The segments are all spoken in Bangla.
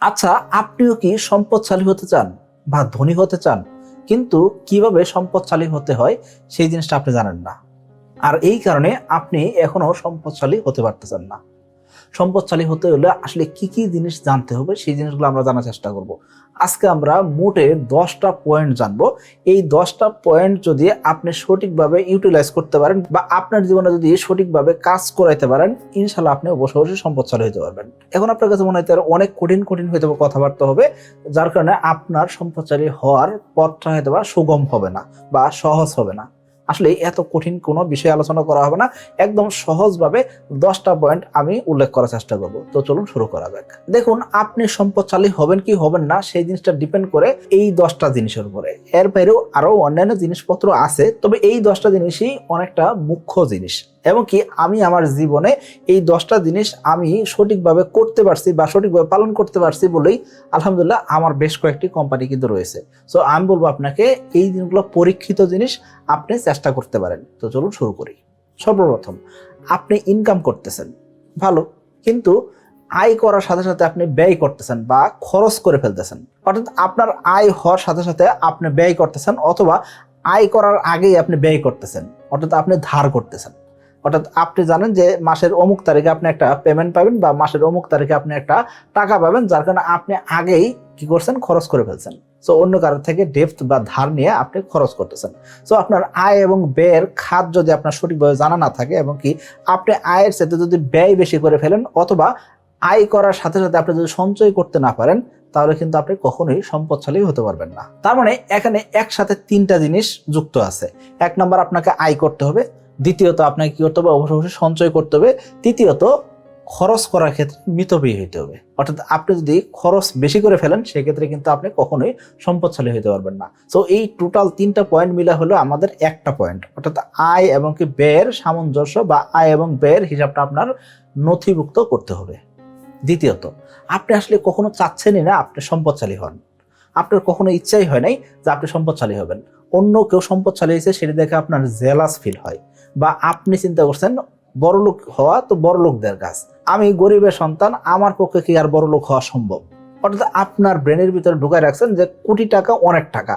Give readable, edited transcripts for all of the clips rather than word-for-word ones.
আচ্ছা, আপনিও কি সম্পদশালী হতে চান বা ধনী হতে চান, কিন্তু কিভাবে সম্পদশালী হতে হয় সেই জিনিসটা আপনি জানেন না। আর এই কারণে আপনি এখনো সম্পদশালী হতে পারতেছেন না। সম্পদশালী হতে হলে আসলে কি কি জিনিস জানতে হবে সেই জিনিসগুলো আমরা জানার চেষ্টা করব। আজকে আমরা মোটে 10টা পয়েন্ট জানবো। এই 10টা পয়েন্ট যদি আপনি সঠিকভাবে ইউটিলাইজ করতে পারেন বা আপনার জীবনে যদি সঠিকভাবে কাজ করাইতে পারেন, ইনশাল্লাহ আপনি অবশ্যই অবশ্যই সম্পদশালী হতে পারবেন। এখন আপনার কাছে মনে হতে অনেক কঠিন কঠিন হয়তো কথাবার্তা হবে, যার কারণে আপনার সম্পদশালী হওয়ার পথটা হয়তো বা সুগম হবে না বা সহজ হবে না। আসলে এত কঠিন কোনো বিষয় আলোচনা করা হবে না, একদম সহজভাবে 10টা পয়েন্ট আমি উল্লেখ করার চেষ্টা করব। তো চলুন শুরু করা যাক। দেখুন, আপনি সম্পদশালী হবেন কি হবেন না সেই জিনিসটা ডিপেন্ড করে এই 10টা জিনিসের উপরে। এর বাইরেও আরো অন্যান্য জিনিসপত্র আছে, তবে এই 10টা জিনিসই অনেকটা মুখ্য জিনিস। এবং কি আমি আমার জীবনে এই 10টা জিনিস আমি সঠিকভাবে করতে পারছি বা সঠিকভাবে পালন করতে পারছি বলেই আলহামদুলিল্লাহ আমার বেশ কয়েকটি কোম্পানি কিন্তু রয়েছে। সো আমি বলবো আপনাকে এই জিনিসগুলো পরীক্ষিত জিনিস, আপনি চেষ্টা করতে পারেন। তো চলুন শুরু করি। সর্বপ্রথম, আপনি ইনকাম করতেছেন ভালো, কিন্তু আয় করার সাথে সাথে আপনি ব্যয় করতেছেন বা খরচ করে ফেলতেছেন। অর্থাৎ আপনার আয় হওয়ার সাথে সাথে আপনি ব্যয় করতেছেন, অথবা আয় করার আগেই আপনি ব্যয় করতেছেন, অর্থাৎ আপনি ধার করতেছেন। অর্থাৎ আপনি জানেন যে মাসের অমুক তারিখে আপনি একটা পেমেন্ট পাবেন বা মাসের অমুক তারিখে আপনি একটা টাকা পাবেন, যার কারণে আপনি আগেই কি করছেন, খরচ করে ফেলছেন। সো অন্য কারো থেকে ডেপ্থ বা ধার নিয়ে আপনি খরচ করতেছেন। সো আপনার আয় এবং ব্যয়ের খাত যদি আপনার সঠিকভাবে জানা না থাকে, এবং কি আপনি আয়ের সাথে যদি ব্যয় বেশি করে ফেলেন, অথবা আয় করার সাথে সাথে আপনি যদি সঞ্চয় করতে না পারেন, তাহলে কিন্তু আপনি কখনোই সম্পদশালী হতে পারবেন না। তার মানে এখানে একসাথে 3টা জিনিস যুক্ত আছে। 1 নম্বর, আপনাকে আয় করতে হবে। দ্বিতীয়ত, আপনাকে কি করতে হবে, অবশ্যই অবশ্যই সঞ্চয় করতে হবে। তৃতীয়ত, খরচ করার ক্ষেত্রে মিতব্যয়ী হইতে হবে। অর্থাৎ আপনি যদি খরচ বেশি করে ফেলেন, সেক্ষেত্রে কিন্তু আপনি কখনোই সম্পদশালী হতে পারবেন না। সো এই টোটাল 3টা পয়েন্ট মিলা হলো আমাদের একটা পয়েন্ট, অর্থাৎ আয় এবং কি ব্যয়ের সামঞ্জস্য বা আয় এবং ব্যয়ের হিসাবটা আপনার নথিভুক্ত করতে হবে। দ্বিতীয়ত, আপনি আসলে কখনো চাচ্ছেনই না আপনি সম্পদশালী হন। আপনার কখনো ইচ্ছাই হয় নাই যে আপনি সম্পদশালী হবেন। অন্য কেউ সম্পদশালী হয়েছে সেটা দেখে আপনার জেলাস ফিল হয়, বা আপনি চিন্তা করছেন বড়লোক হওয়া তো বড়লোকদের কাজ, আমি গরিবের সন্তান, আমার পক্ষে কি আর বড়লোক হওয়া সম্ভব। অর্থাৎ আপনার ব্রেনের ভিতরে ঢুকায় রাখছেন যে কোটি টাকা অনেক টাকা,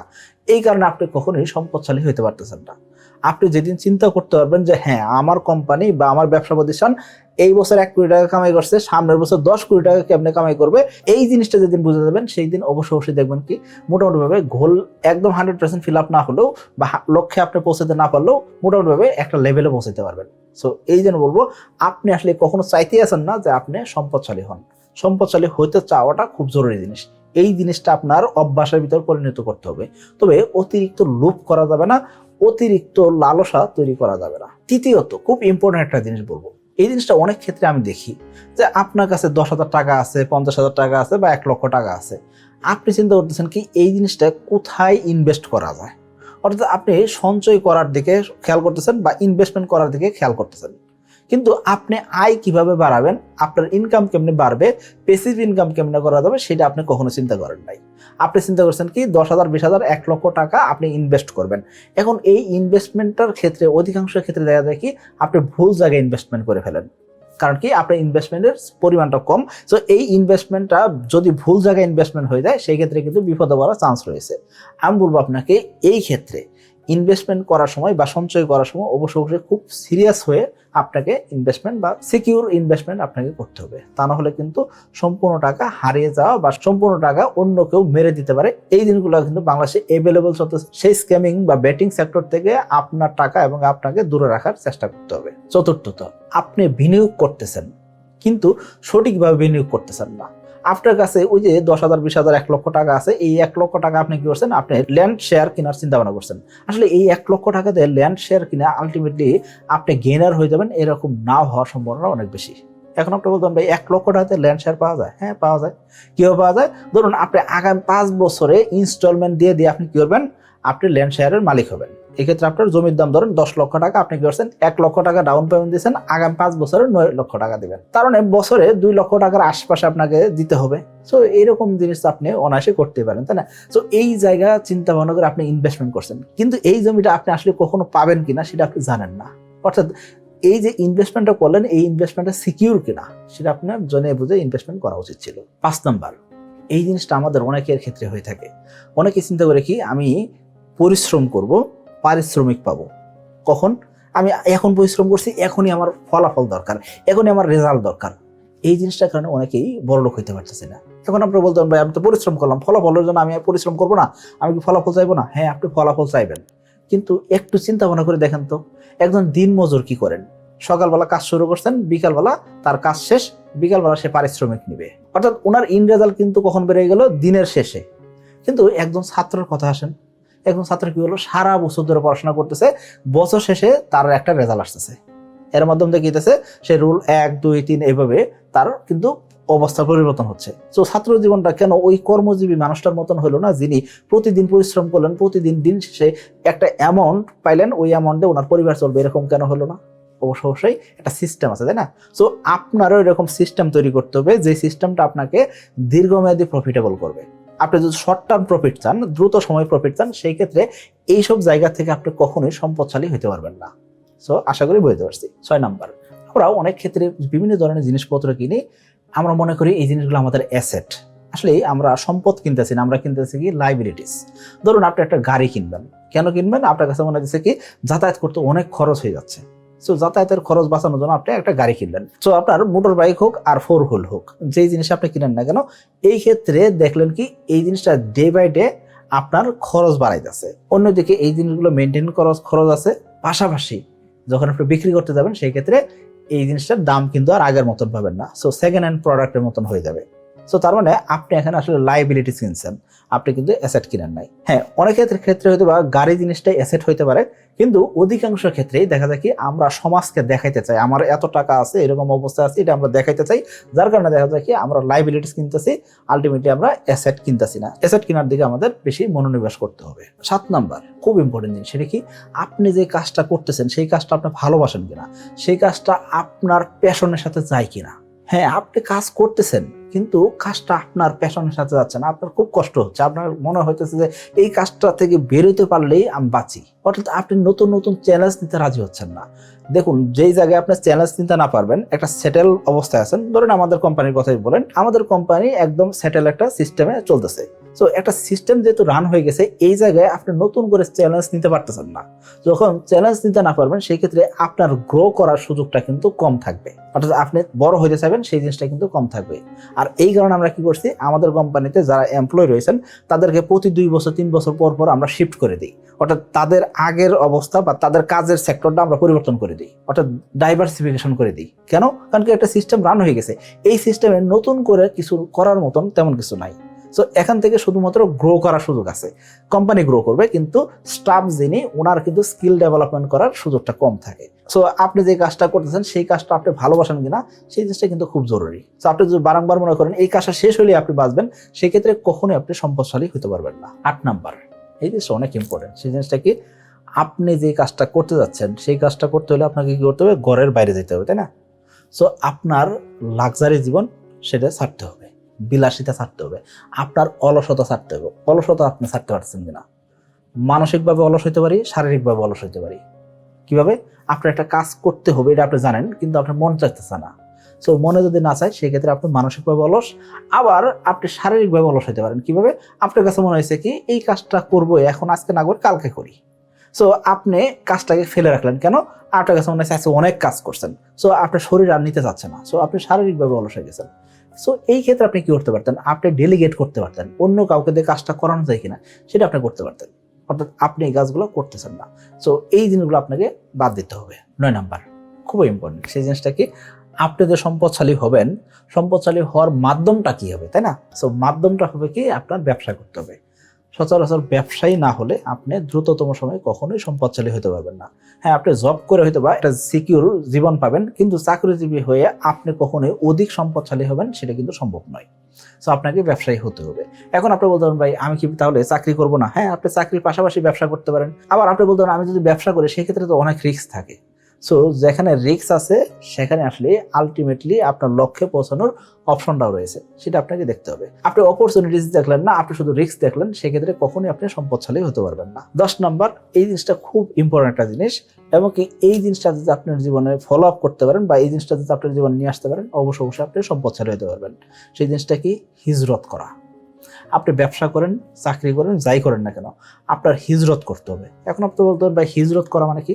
এই কারণে আপনি কখনোই সম্পদশালী হতে পারতেছেন না। আপনি যেদিন চিন্তা করতে পারবেন যে হ্যাঁ, আমার কোম্পানি বা আমার ব্যবসা প্রতিষ্ঠান এই বছর 1 কোটি টাকা কামাই করছে, সামনের বছর 10 কোটি টাকা কেমনে কামাই করবে, এই জিনিসটা যেদিন বুঝে যাবেন, সেই দিন অবশ্যই অবশ্যই দেখবেন কি মোটামুটি ভাবে গোল একদম 100% ফিল আপ না হলেও বা লক্ষ্যে আপনি পৌঁছাতে না পারলেও মোটামুটি ভাবে একটা লেভেলে পৌঁছাতে পারবেন। সো এই জন্য বলবো, আপনি আসলে কখনো চাইতেই আছেন না যে আপনি সম্পদশালী হন। সম্পদশালী হইতে চাওয়াটা খুব জরুরি জিনিস। এই জিনিসটা আপনার অভ্যাসের ভিতর পরিণত করতে হবে। তবে অতিরিক্ত লোভ করা যাবে না, অতিরিক্ত লালসা তৈরি করা যাবে না। তৃতীয়ত, খুব ইম্পর্টেন্ট একটা জিনিস বলবো, এই জিনিসটা অনেক ক্ষেত্রে আমি দেখি যে আপনার কাছে 10,000 টাকা আছে, 50,000 টাকা আছে বা 1 লক্ষ টাকা আছে। আপনি চিন্তা করতেছেন কি এই জিনিসটা কোথায় ইনভেস্ট করা যায়। অর্থাৎ আপনি সঞ্চয় করার দিকে খেয়াল করতেছেন বা ইনভেস্টমেন্ট করার দিকে খেয়াল করতেছেন, কিন্তু আপনি আয় কিভাবে বাড়াবেন, আপনার ইনকাম কেমনে বাড়বে, প্যাসিভ ইনকাম কেমনে করা যাবে, সেটা আপনি কখনো চিন্তা করেন নাই। আপনি চিন্তা করছেন কি 10,000, 20,000, 1 লক্ষ টাকা আপনি ইনভেস্ট করবেন। এখন এই ইনভেস্টমেন্টের ক্ষেত্রে অধিকাংশ ক্ষেত্রে দেখা যায় কি আপনি ভুল জায়গায় ইনভেস্টমেন্ট করে ফেলেন। কারণ কি আপনার ইনভেস্টমেন্টের পরিমাণটা কম। সো এই ইনভেস্টমেন্টটা যদি ভুল জায়গায় ইনভেস্টমেন্ট হয়ে যায়, সেই ক্ষেত্রে কিন্তু বিপদে পড়ার চান্স রয়েছে। আমি বলবো আপনাকে এই ক্ষেত্রে ইনভেস্টমেন্ট করার সময় বা সঞ্চয় করার সময় অবশ্যই অবশ্যই খুব সিরিয়াস হয়ে আপনাকে ইনভেস্টমেন্ট বা সিকিউর ইনভেস্টমেন্ট আপনাকে করতে হবে। তা না হলে কিন্তু সম্পূর্ণ টাকা হারিয়ে যাওয়া বা সম্পূর্ণ টাকা অন্য কেউ মেরে দিতে পারে। এই জিনিসগুলো কিন্তু বাংলাদেশে অ্যাভেলেবল চলতেছে। সেই স্ক্যামিং বা বেটিং সেক্টর থেকে আপনার টাকা এবং আপনাকে দূরে রাখার চেষ্টা করতে হবে। চতুর্থত, আপনি বিনিয়োগ করতেছেন কিন্তু সঠিকভাবে বিনিয়োগ করতেছেন না। আপনার কাছে ওই যে 10,000, 20,000, 1 লক্ষ টাকা আছে, এই 1 লক্ষ টাকা আপনি কি করছেন, আপনি ল্যান্ড শেয়ার কেনার চিন্তা ভাবনা করছেন। আসলে এই 1 লক্ষ টাকাতে ল্যান্ড শেয়ার কিনা আলটিমেটলি আপনি গেইনার হয়ে যাবেন, এরকম না হওয়ার সম্ভাবনা অনেক বেশি। এখন আপনি বলতেন ভাই 1 লক্ষ টাকাতে ল্যান্ড শেয়ার পাওয়া যায়? হ্যাঁ, পাওয়া যায়। কিভাবে পাওয়া যায়? ধরুন আপনি আগামী 5 বছরে ইনস্টলমেন্ট দিয়ে দিয়ে আপনি কি করবেন, আপনি ল্যান্ড শেয়ারের মালিক হবেন। এক্ষেত্রে আপনার জমির দাম ধরেন 10 লক্ষ টাকা, আপনি কি করছেন 1 লক্ষ টাকা ডাউন পেমেন্ট দিয়েছেন, আগামী 5 বছরে 9 লক্ষ টাকা দিবেন। তার মানে বছরে 2 লক্ষ টাকার আশপাশে আপনাকে দিতে হবে। সো এইরকম জিনিস আপনি অনায়াসে করতে পারেন, তাই না? সো এই জায়গা চিন্তা ভাবনা করে আপনি ইনভেস্টমেন্ট করছেন, কিন্তু এই জমিটা আপনি আসলে কখনো পাবেন কিনা সেটা আপনি জানেন না। অর্থাৎ এই যে ইনভেস্টমেন্টটা করলেন, এই ইনভেস্টমেন্টটা সিকিউর কিনা সেটা আপনার জেনে বুঝে ইনভেস্টমেন্ট করা উচিত ছিল। 5 নাম্বার, এই জিনিসটা আমাদের অনেকের ক্ষেত্রে হয়ে থাকে। অনেকে চিন্তা করে কি আমি পরিশ্রম করব, পারিশ্রমিক পাবো কখন, আমি এখন পরিশ্রম করছি, এখনই আমার ফলাফল দরকার, এখনই আমার রেজাল্ট দরকার। এই জিনিসটার কারণে অনেকেই বড়লোক হইতে পারতেছে না। এখন আপনারা বলতে পারেন ভাই আমি তো পরিশ্রম করলাম, ফলাফলের জন্য আমি পরিশ্রম করবো না, আমি কি ফলাফল চাইবো না? হ্যাঁ, আপনি ফলাফল চাইবেন, কিন্তু একটু চিন্তা ভাবনা করে দেখেন তো, একজন দিনমজুর কি করেন? সকালবেলা কাজ শুরু করছেন, বিকালবেলা তার কাজ শেষ, বিকালবেলা সে পারিশ্রমিক নিবে, অর্থাৎ ওনার ইন রেজাল্ট কিন্তু কখন বেড়ে গেল? দিনের শেষে। কিন্তু একজন ছাত্রের কথা আসেন, একজন ছাত্র কি হলো, সারা বছর ধরে পড়াশোনা করতেছে, বছর শেষে তার একটা রেজাল্ট আসতেছে, এর মাধ্যমে দেখিতেছে সে রুল 1 2 3 এইভাবে তার কিন্তু অবস্থা পরিবর্তন হচ্ছে। তো ছাত্র জীবনটা কেন ওই কর্মজীবী মানুষটার মতন হলো না, যিনি প্রতিদিন পরিশ্রম করলেন, প্রতিদিন দিন শেষে একটা অ্যামাউন্ট পাইলেন, ওই অ্যামাউন্টে ওনার পরিবার চলবে, এরকম কেন হলো না? অবশ্যই একটা সিস্টেম আছে, তাই না? সো আপনারও এরকম সিস্টেম তৈরি করতে হবে, যে সিস্টেমটা আপনাকে দীর্ঘমেয়াদী প্রফিটেবল করবে। আপনি যদি শর্ট টার্ম প্রফিট চান, দ্রুত সময় প্রফিট চান, সেই ক্ষেত্রে এইসব জায়গা থেকে আপনি কখনোই সম্পদশালী হতে পারবেন না। সো আশা করি বুঝতে পারছি। 6 নাম্বার, আমরা অনেক ক্ষেত্রে বিভিন্ন ধরনের জিনিসপত্র কিনি, আমরা মনে করি এই জিনিসগুলো আমাদের অ্যাসেট। আসলে আমরা সম্পদ কিনতেছি না, আমরা কিনতেছি কি লাইবিলিটিস। ধরুন আপনি একটা গাড়ি কিনবেন, কেন কিনবেন? আপনার কাছে মনে হচ্ছে কি যাতায়াত করতে অনেক খরচ হয়ে যাচ্ছে, সো যাতায়াতের খরচ বাঁচানোর জন্য আপনি একটা গাড়ি কিনলেন। সো আপনার মোটর বাইক হোক আর 4 হুইল হোক, যেই জিনিস আপনি কিনেন না কেন, এই ক্ষেত্রে দেখলেন কি এই জিনিসটা ডে বাই ডে আপনার খরচ বাড়াইতেছে। অন্যদিকে এই জিনিসগুলো মেনটেন খরচ আছে, পাশাপাশি যখন আপনি বিক্রি করতে যাবেন সেই ক্ষেত্রে এই জিনিসটার দাম কিন্তু আর আগের মতন পাবেন না, সো সেকেন্ড হ্যান্ড প্রোডাক্টের মতন হয়ে যাবে। সো তার মানে আপনি এখানে আসলে লাইবিলিটি কিনছেন, আপনি কিন্তু অ্যাসেট কিনেন নাই। হ্যাঁ, অনেক ক্ষেত্রে হয়তো বা গাড়ি জিনিসটাই অ্যাসেট হইতে পারে, কিন্তু অধিকাংশ ক্ষেত্রেই দেখা যায় কি আমরা সমাজকে দেখাইতে চাই আমার এত টাকা আছে, এরকম অবস্থা আছে, এটা আমরা দেখাইতে চাই, যার কারণে দেখা যায় কি আমরা লাইবিলিটিস কিনতেছি, আলটিমেটলি আমরা অ্যাসেট কিনতেছি না। অ্যাসেট কেনার দিকে আমাদের বেশি মনোনিবেশ করতে হবে। 7 নাম্বার, খুব ইম্পর্টেন্ট জিনিস, সেটা কি আপনি যে কাজটা করতেছেন সেই কাজটা আপনি ভালোবাসেন কিনা, সেই কাজটা আপনার প্যাশনের সাথে যায় কিনা। হ্যাঁ, আপনি কাজ করতেছেন কিন্তু কাজটা আপনার প্যাশনের সাথে যাচ্ছে না, আপনার খুব কষ্ট হচ্ছে, আপনার মনে হইতেছে যে এই কাজটা থেকে বেরোতে পারলেই আমি বাঁচি, অর্থাৎ আপনি নতুন নতুন চ্যালেঞ্জ নিতে রাজি হচ্ছেন না। দেখুন, যেই জায়গায় আপনি চ্যালেঞ্জ নিতে না পারবেন, একটা সেটেল অবস্থায় আছেন, ধরেন আমাদের কোম্পানির কথাই বলেন, আমাদের কোম্পানি একদম সেটেল একটা সিস্টেমে চলতেছে। সো একটা সিস্টেম যেহেতু রান হয়ে গেছে, এই জায়গায় আপনি নতুন করে চ্যালেঞ্জ নিতে পারতেছেন না। যখন চ্যালেঞ্জ নিতে না পারবেন সেই ক্ষেত্রে আপনার গ্রো করার সুযোগটা কিন্তু কম থাকবে, অর্থাৎ আপনি বড় হইতে চাইবেন সেই জিনিসটা কিন্তু কম থাকবে। আর এই কারণে আমরা কি করছি, আমাদের কোম্পানিতে যারা এমপ্লয় রয়েছেন তাদেরকে প্রতি 2 বছর 3 বছর পর পর আমরা শিফট করে দিই, অর্থাৎ তাদের আগের অবস্থা বা তাদের কাজের সেক্টরটা আমরা পরিবর্তন করে দিই, অর্থাৎ ডাইভার্সিফিকেশন করে দিই। কেন? কারণ কি একটা সিস্টেম রান হয়ে গেছে, এই সিস্টেমে নতুন করে কিছু করার মতন তেমন কিছু নাই। সো এখান থেকে শুধুমাত্র গ্রো করার সুযোগ আছে, কোম্পানি গ্রো করবে, কিন্তু স্টাফ যিনি ওনার কিন্তু স্কিল ডেভেলপমেন্ট করার সুযোগটা কম থাকে। সো আপনি যে কাজটা করতেছেন সেই কাজটা আপনি ভালোবাসেন কিনা সেই জিনিসটা কিন্তু খুব জরুরি। সো আপনি যদি বারংবার মনে করেন এই কাজটা শেষ হলে আপনি বাঁচবেন, সেই ক্ষেত্রে কখনোই আপনি সম্পদশালী হতে পারবেন না। 8 নাম্বার, এই জিনিসটা অনেক ইম্পর্টেন্ট, সেই জিনিসটা কি আপনি যে কাজটা করতে যাচ্ছেন সেই কাজটা করতে হলে আপনাকে কি করতে হবে, ঘরের বাইরে যেতে হবে, তাই না? সো আপনার লাক্সারি জীবন সেটা ছাড়তে হবে, বিলাসিতা ছাড়তে হবে, আপনার অলসতা ছাড়তে হবে। অলসতা আপনি ছাড়তে পারছেন কিনা? মানসিকভাবে অলস হইতে পারি, শারীরিকভাবে অলস হইতে পারি। কিভাবে? আপনার একটা কাজ করতে হবে এটা আপনি জানেন, কিন্তু আপনার মন চাইতেছে না। সো মনে যদি না চায় সেক্ষেত্রে আপনি মানসিকভাবে অলস, আবার আপনি শারীরিকভাবে অলস হইতে পারেন। কিভাবে? আপনার কাছে মনে হয়েছে কি এই কাজটা করবো, এখন আজকে না করে কালকে করি। সো আপনি কাজটাকে ফেলে রাখলেন কেন? আপনার কাছে মনে হচ্ছে আজকে অনেক কাজ করছেন, সো আপনার শরীর আর নিতে চাচ্ছে না, সো আপনি শারীরিকভাবে অলস হয়ে গেছেন। সো এই ক্ষেত্রে আপনি কি করতে পারতেন? আপনি ডেলিগেট করতে পারতেন, অন্য কাউকে দিয়ে কাজটা করানো যায় কিনা সেটা আপনি করতে পারতেন, অর্থাৎ আপনি এই কাজগুলো করতেছেন না। সো এই জিনিসগুলো আপনাকে বাদ দিতে হবে। 9 নাম্বার, খুবই ইম্পর্টেন্ট, সেই জিনিসটা কি আপনি যে সম্পদশালী হবেন, সম্পদশালী হওয়ার মাধ্যমটা কি হবে, তাই না? সো মাধ্যমটা হবে কি আপনার ব্যবসা করতে হবে। সচরাচর ব্যবসায়ী না হলে আপনি দ্রুততম সময়ে কখনোই সম্পদশালী হতে পারবেন না। হ্যাঁ, আপনি জব করে হয়তো বা একটা সিকিউর জীবন পাবেন, কিন্তু চাকরিজীবী হয়ে আপনি কখনোই অধিক সম্পদশালী হবেন সেটা কিন্তু সম্ভব নয়। সো আপনাকে ব্যবসায়ী হতে হবে। এখন আপনি বলতে পারেন ভাই আমি কি তাহলে চাকরি করব না? হ্যাঁ, আপনি চাকরির পাশাপাশি ব্যবসা করতে পারেন। আবার আপনি বলতে পারেন আমি যদি ব্যবসা করি সেক্ষেত্রে তো অনেক রিস্ক থাকে। সো যেখানে রিস্ক আছে সেখানে আসলে আলটিমেটলি আপনার লক্ষ্যে পৌঁছানোর অপশনটাও রয়েছে, সেটা আপনাকে দেখতে হবে। আপনি অপরচুনিটিস দেখলেন না, আপনি শুধু রিস্ক দেখলেন, সেক্ষেত্রে কখনোই আপনি সম্পদশালী হতে পারবেন না। 10 নাম্বার, এই জিনিসটা খুব ইম্পর্টেন্ট একটা জিনিস, এবং এই জিনিসটা যদি আপনার জীবনে ফলো আপ করতে পারেন বা এই জিনিসটা যদি আপনার জীবনে নিয়ে আসতে পারেন, অবশ্যই আপনি সম্পদশালী হতে পারবেন। সেই জিনিসটা কি? হিজরত করা। আপনি ব্যবসা করেন, চাকরি করেন, যাই করেন না কেন, আপনার হিজরত করতে হবে। এখন আপনি বলতে পারেন ভাই হিজরত করা মানে কি?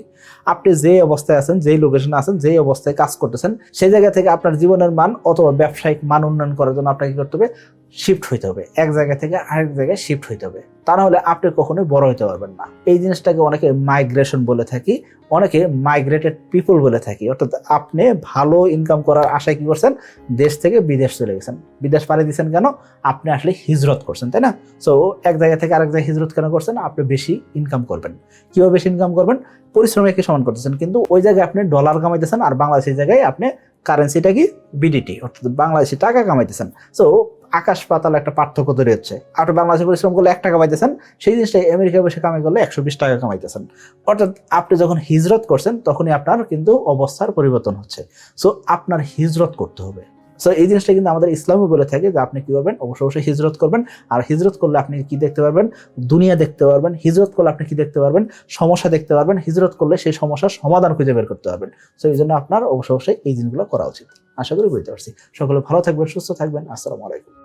আপনি যেই অবস্থায় আছেন, যেই লোকেশনে আছেন, যেই অবস্থায় কাজ করতেছেন, সেই জায়গা থেকে আপনার জীবনের মান অথবা ব্যবসায়িক মান উন্নয়ন করার জন্য আপনাকে কি করতে হবে? শিফট হইতে হবে, এক জায়গা থেকে আরেক জায়গায় শিফট হইতে হবে। তা না হলে আপনি কখনোই বড় হইতে পারবেন না। এই জিনিসটাকে অনেকে মাইগ্রেশন বলে থাকি, অনেকে মাইগ্রেটেড পিপল বলে থাকি। অর্থাৎ আপনি ভালো ইনকাম করার আশায় কি করছেন? দেশ থেকে বিদেশ চলে গেছেন। বিদেশ পাড়ি দিচ্ছেন কেন? আপনি আসলে হিজরত করছেন, তাই না? সো এক জায়গা থেকে আরেক জায়গায় হিজরত কেন করছেন? আপনি বেশি ইনকাম করবেন। কিভাবে বেশি ইনকাম করবেন? পরিশ্রমে কি সমান করতেছেন, কিন্তু ওই জায়গায় আপনি ডলার কামাইতেছেন আর বাংলাদেশের জায়গায় আপনি কারেন্সিটা কি বিডিটি, অর্থাৎ বাংলাদেশি টাকা কামাইতেছেন। সো আকাশ পাতাল একটা পার্থক্য তৈরি হচ্ছে। আপনি বাংলাদেশে পরিশ্রম করলে 1 টাকা পাইতেছেন, সেই জিনিসটা আমেরিকায় বসে কামাই করলে 120 টাকা কামাইতেছেন। অর্থাৎ আপনি যখন হিজরত করছেন তখনই আপনার কিন্তু অবস্থার পরিবর্তন হচ্ছে। সো আপনার হিজরত করতে হবে। সো এই জিনিসটা কিন্তু আমাদের ইসলামে বলে থাকে যে আপনি কি করবেন? অবশ্যই হিজরত করবেন। আর হিজরত করলে আপনি কি দেখতে পারবেন? দুনিয়া দেখতে পারবেন। হিজরত করলে আপনি কি দেখতে পারবেন? সমস্যা দেখতে পারবেন। হিজরত করলে সেই সমস্যার সমাধান খুঁজে বের করতে পারবেন। সো এই জন্য আপনার অবশ্যই এই জিনিসগুলো করা উচিত। আশা করি বুঝতে পারছি। সকলে ভালো থাকবেন, সুস্থ থাকবেন। আসসালামু আলাইকুম।